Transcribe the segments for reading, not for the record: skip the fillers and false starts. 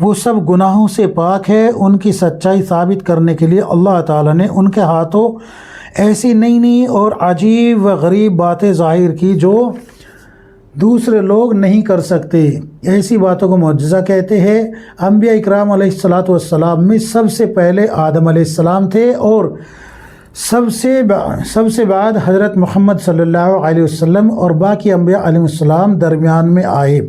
وہ سب گناہوں سے پاک ہے۔ ان کی سچائی ثابت کرنے کے لیے اللہ تعالیٰ نے ان کے ہاتھوں ایسی نئی نئی اور عجیب و غریب باتیں ظاہر کی جو دوسرے لوگ نہیں کر سکتے۔ ایسی باتوں کو معجزہ کہتے ہیں۔ انبیاء اکرام علیہ السلام میں سب سے پہلے آدم علیہ السلام تھے اور سب سے بعد حضرت محمد صلی اللہ علیہ وسلم اور باقی انبیاء علیہ السلام درمیان میں آئے۔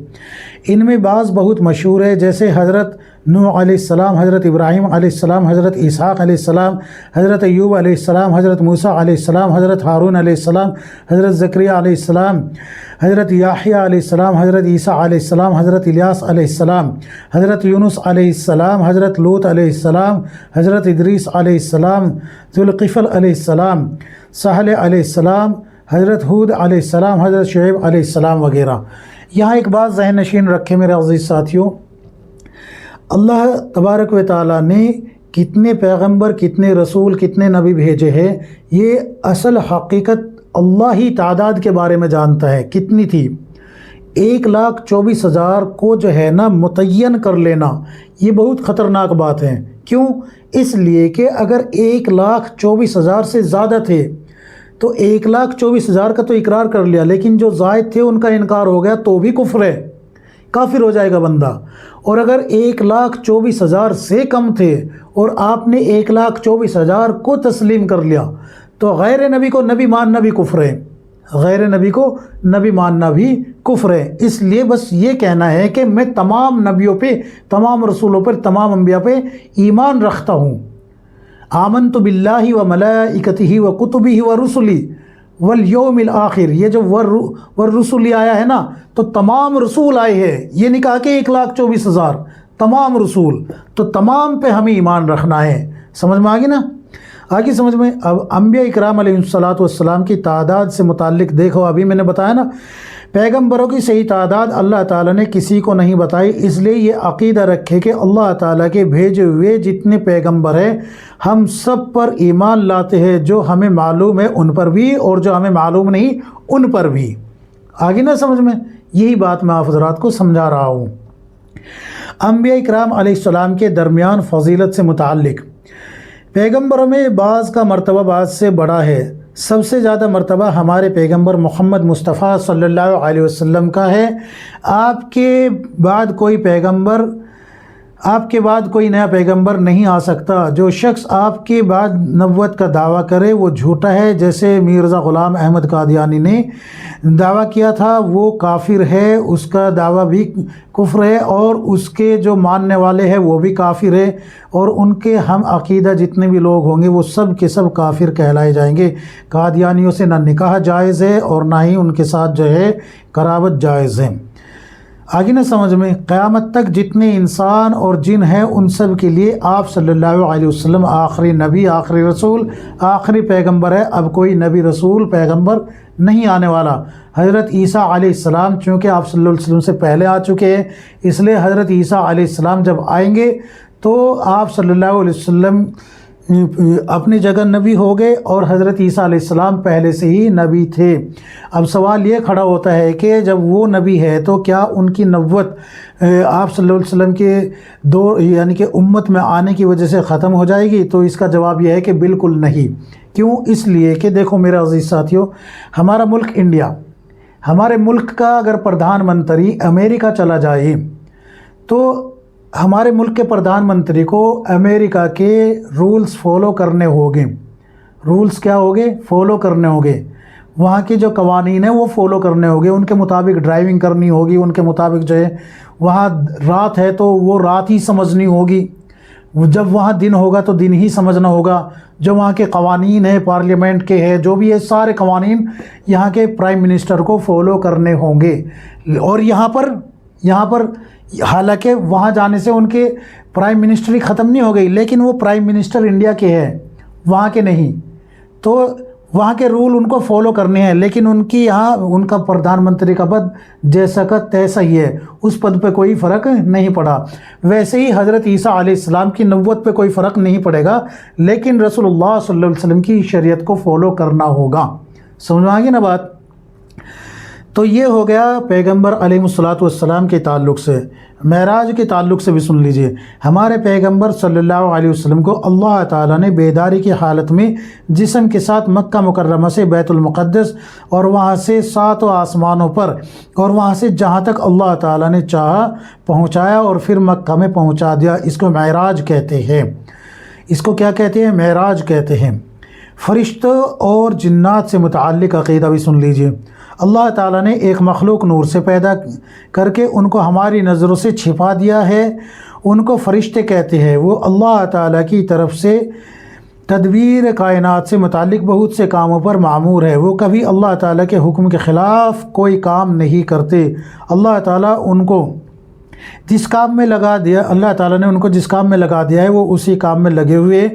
ان میں بعض بہت مشہور ہے، جیسے حضرت نوح علیہ السلام، حضرت ابراہیم علیہ السلام، حضرت اسحاق علیہ السلام، حضرت ایوب علیہ السلام، حضرت موسیٰ علیہ السلام، حضرت ہارون علیہ السلام، حضرت زکریا علیہ السلام، حضرت یحییٰ علیہ السلام، حضرت عیسیٰ علیہ السلام، حضرت الیاس علیہ السلام، حضرت یونس علیہ السلام، حضرت لوط علیہ السلام، حضرت ادریس علیہ السلام، ذوالقفل علیہ السلام، صالح علیہ السلام، حضرت ہود علیہ السلام، حضرت شعیب علیہ السلام وغیرہ۔ یہاں ایک بات ذہن نشین رکھے میرے عزیز ساتھیوں، اللہ تبارک و تعالیٰ نے کتنے پیغمبر، کتنے رسول، کتنے نبی بھیجے ہیں، یہ اصل حقیقت اللہ ہی تعداد کے بارے میں جانتا ہے کتنی تھی۔ 1,24,000 کو جو ہے نا متعین کر لینا یہ بہت خطرناک بات ہے۔ کیوں؟ اس لیے کہ اگر 1,24,000 سے زیادہ تھے تو 1,24,000 کا تو اقرار کر لیا، لیکن جو زائد تھے ان کا انکار ہو گیا تو بھی کفر ہے، کافر ہو جائے گا بندہ۔ اور اگر 1,24,000 سے کم تھے اور آپ نے 1,24,000 کو تسلیم کر لیا تو غیر نبی کو نبی ماننا بھی کفر ہے، غیر نبی کو نبی ماننا بھی کفر ہے۔ اس لیے بس یہ کہنا ہے کہ میں تمام نبیوں پہ، تمام رسولوں پر، تمام انبیاء پہ ایمان رکھتا ہوں۔ آمنت باللہ و ملائکتہ و کتبہ و رسلی والیوم الآخر، یہ جو والرسل آیا ہے نا تو تمام رسول آئے ہیں، یہ نہیں کہا کہ 1,24,000، تمام رسول، تو تمام پہ ہمیں ایمان رکھنا ہے۔ سمجھ میں آگی نا؟ آگے سمجھ میں۔ اب انبیاء اکرام علیہ السلام کی تعداد سے متعلق دیکھو، ابھی میں نے بتایا نا پیغمبروں کی صحیح تعداد اللہ تعالیٰ نے کسی کو نہیں بتائی، اس لیے یہ عقیدہ رکھے کہ اللہ تعالیٰ کے بھیجے ہوئے جتنے پیغمبر ہیں ہم سب پر ایمان لاتے ہیں، جو ہمیں معلوم ہے ان پر بھی اور جو ہمیں معلوم نہیں ان پر بھی۔ آگے نہ سمجھ میں؟ یہی بات میں آپ حضرات کو سمجھا رہا ہوں۔ انبیاء اکرام علیہ السلام کے درمیان فضیلت سے متعلق پیغمبروں میں بعض کا مرتبہ بعض سے بڑا ہے۔ سب سے زیادہ مرتبہ ہمارے پیغمبر محمد مصطفیٰ صلی اللہ علیہ وسلم کا ہے۔ آپ کے بعد کوئی نیا پیغمبر نہیں آ سکتا۔ جو شخص آپ کے بعد نبوت کا دعویٰ کرے وہ جھوٹا ہے، جیسے مرزا غلام احمد قادیانی نے دعویٰ کیا تھا وہ کافر ہے، اس کا دعویٰ بھی کفر ہے، اور اس کے جو ماننے والے ہیں وہ بھی کافر ہے، اور ان کے ہم عقیدہ جتنے بھی لوگ ہوں گے وہ سب کے سب کافر کہلائے جائیں گے۔ قادیانیوں سے نہ نکاح جائز ہے اور نہ ہی ان کے ساتھ جو ہے قرابت جائز ہے۔ آگے نہ سمجھ میں؟ قیامت تک جتنے انسان اور جن ہیں ان سب کے لیے آپ صلی اللہ علیہ وسلم آخری نبی، آخری رسول، آخری پیغمبر ہے۔ اب کوئی نبی، رسول، پیغمبر نہیں آنے والا۔ حضرت عیسیٰ علیہ السلام چونکہ آپ صلی اللہ علیہ وسلم سے پہلے آ چکے ہیں، اس لیے حضرت عیسیٰ علیہ السلام جب آئیں گے تو آپ صلی اللہ علیہ وسلم اپنی جگہ نبی ہو گئے، اور حضرت عیسیٰ علیہ السلام پہلے سے ہی نبی تھے۔ اب سوال یہ کھڑا ہوتا ہے کہ جب وہ نبی ہے تو کیا ان کی نبوت آپ صلی اللہ علیہ وسلم کے دور یعنی کہ امت میں آنے کی وجہ سے ختم ہو جائے گی؟ تو اس کا جواب یہ ہے کہ بالکل نہیں۔ کیوں؟ اس لیے کہ دیکھو میرے عزیز ساتھیوں، ہمارا ملک انڈیا، ہمارے ملک کا اگر پردھان منتری امریکہ چلا جائے تو ہمارے ملک کے پردھان منتری کو امریکہ کے رولز فالو کرنے ہوگے۔ رولز کیا ہوگے؟ فالو کرنے ہوگے۔ وہاں کے جو قوانین ہیں وہ فالو کرنے ہوگے، ان کے مطابق ڈرائیونگ کرنی ہوگی، ان کے مطابق جو ہے وہاں رات ہے تو وہ رات ہی سمجھنی ہوگی، جب وہاں دن ہوگا تو دن ہی سمجھنا ہوگا۔ جو وہاں کے قوانین ہیں، پارلیمنٹ کے ہیں، جو بھی ہے سارے قوانین یہاں کے پرائم منسٹر کو فالو کرنے ہوں گے۔ اور یہاں پر حالانکہ وہاں جانے سے ان کے پرائم منسٹری ختم نہیں ہو گئی، لیکن وہ پرائم منسٹر انڈیا کے ہیں، وہاں کے نہیں، تو وہاں کے رول ان کو فالو کرنے ہیں۔ لیکن ان کی یہاں ان کا پردھان منتری کا پد جیسا کا تیسا ہی ہے، اس پد پہ کوئی فرق نہیں پڑا۔ ویسے ہی حضرت عیسیٰ علیہ السلام کی نبوت پہ کوئی فرق نہیں پڑے گا، لیکن رسول اللہ صلی اللہ علیہ وسلم کی شریعت کو فالو کرنا ہوگا۔ سمجھ میں آ گئی نا بات؟ تو یہ ہو گیا پیغمبر علیہ الصلوۃ والسلام کے تعلق سے۔ معراج کے تعلق سے بھی سن لیجئے، ہمارے پیغمبر صلی اللہ علیہ وسلم کو اللہ تعالیٰ نے بیداری کی حالت میں جسم کے ساتھ مکہ مکرمہ سے بیت المقدس اور وہاں سے 7 آسمانوں پر اور وہاں سے جہاں تک اللہ تعالیٰ نے چاہا پہنچایا اور پھر مکہ میں پہنچا دیا۔ اس کو معراج کہتے ہیں۔ اس کو کیا کہتے ہیں؟ معراج کہتے ہیں۔ فرشتوں اور جنات سے متعلق عقیدہ بھی سن لیجئے۔ اللہ تعالیٰ نے ایک مخلوق نور سے پیدا کر کے ان کو ہماری نظروں سے چھپا دیا ہے، ان کو فرشتے کہتے ہیں۔ وہ اللہ تعالیٰ کی طرف سے تدبیر کائنات سے متعلق بہت سے کاموں پر معمور ہے۔ وہ کبھی اللہ تعالیٰ کے حکم کے خلاف کوئی کام نہیں کرتے۔ اللہ تعالیٰ ان کو جس کام میں لگا دیا، اللہ تعالیٰ نے ان کو جس کام میں لگا دیا ہے وہ اسی کام میں لگے ہوئے۔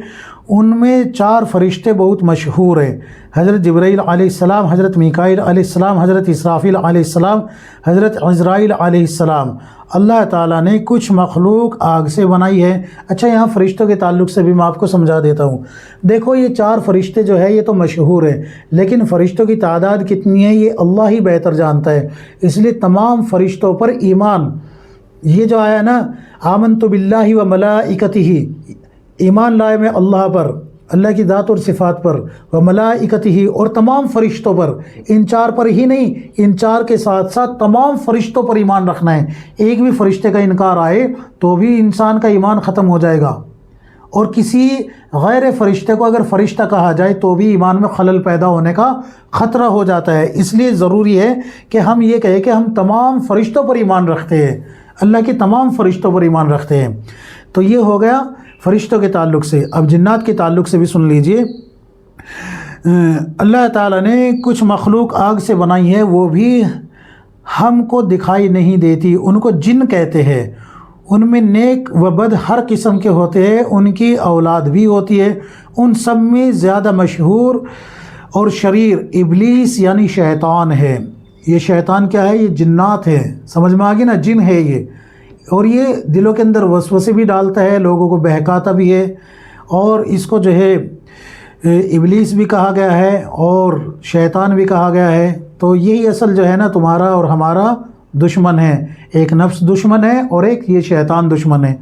ان میں 4 فرشتے بہت مشہور ہیں، حضرت جبرائیل علیہ السلام، حضرت میکائیل علیہ السلام، حضرت اسرافیل علیہ السلام، حضرت عزرائیل علیہ السلام۔ اللہ تعالیٰ نے کچھ مخلوق آگ سے بنائی ہے۔ اچھا، یہاں فرشتوں کے تعلق سے بھی میں آپ کو سمجھا دیتا ہوں۔ دیکھو، یہ 4 فرشتے جو ہے یہ تو مشہور ہیں، لیکن فرشتوں کی تعداد کتنی ہے یہ اللہ ہی بہتر جانتا ہے۔ اس لیے تمام فرشتوں پر ایمان، یہ جو آیا نا آمنت باللہ و ملائکتہ، ایمان لائے میں اللہ پر، اللہ کی ذات اور صفات پر، و ملائکتہ اور تمام فرشتوں پر، ان 4 پر ہی نہیں، ان 4 کے ساتھ ساتھ تمام فرشتوں پر ایمان رکھنا ہے۔ ایک بھی فرشتے کا انکار آئے تو بھی انسان کا ایمان ختم ہو جائے گا، اور کسی غیر فرشتے کو اگر فرشتہ کہا جائے تو بھی ایمان میں خلل پیدا ہونے کا خطرہ ہو جاتا ہے۔ اس لیے ضروری ہے کہ ہم یہ کہیں کہ ہم تمام فرشتوں پر ایمان رکھتے ہیں، اللہ کے تمام فرشتوں پر ایمان رکھتے ہیں۔ تو یہ ہو گیا فرشتوں کے تعلق سے۔ اب جنات کے تعلق سے بھی سن لیجئے۔ اللہ تعالیٰ نے کچھ مخلوق آگ سے بنائی ہے، وہ بھی ہم کو دکھائی نہیں دیتی، ان کو جن کہتے ہیں۔ ان میں نیک و بد ہر قسم کے ہوتے ہیں، ان کی اولاد بھی ہوتی ہے۔ ان سب میں زیادہ مشہور اور شریر ابلیس یعنی شیطان ہے۔ یہ شیطان کیا ہے؟ یہ جنات ہے، سمجھ میں آگی نا، جن ہے یہ، اور یہ دلوں کے اندر وسوسے بھی ڈالتا ہے، لوگوں کو بہکاتا بھی ہے، اور اس کو جو ہے ابلیس بھی کہا گیا ہے اور شیطان بھی کہا گیا ہے۔ تو یہی اصل جو ہے نا تمہارا اور ہمارا دشمن ہے، ایک نفس دشمن ہے اور ایک یہ شیطان دشمن ہے۔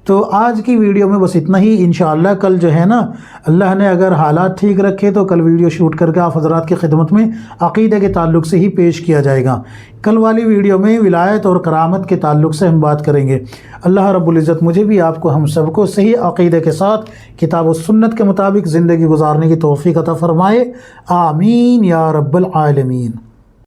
تو آج کی ویڈیو میں بس اتنا ہی۔ انشاءاللہ کل جو ہے نا اللہ نے اگر حالات ٹھیک رکھے تو کل ویڈیو شوٹ کر کے آپ حضرات کی خدمت میں عقیدہ کے تعلق سے ہی پیش کیا جائے گا۔ کل والی ویڈیو میں ولایت اور کرامت کے تعلق سے ہم بات کریں گے۔ اللہ رب العزت مجھے بھی آپ کو ہم سب کو صحیح عقیدہ کے ساتھ کتاب و سنت کے مطابق زندگی گزارنے کی توفیق عطا فرمائے۔ آمین یا رب العالمین۔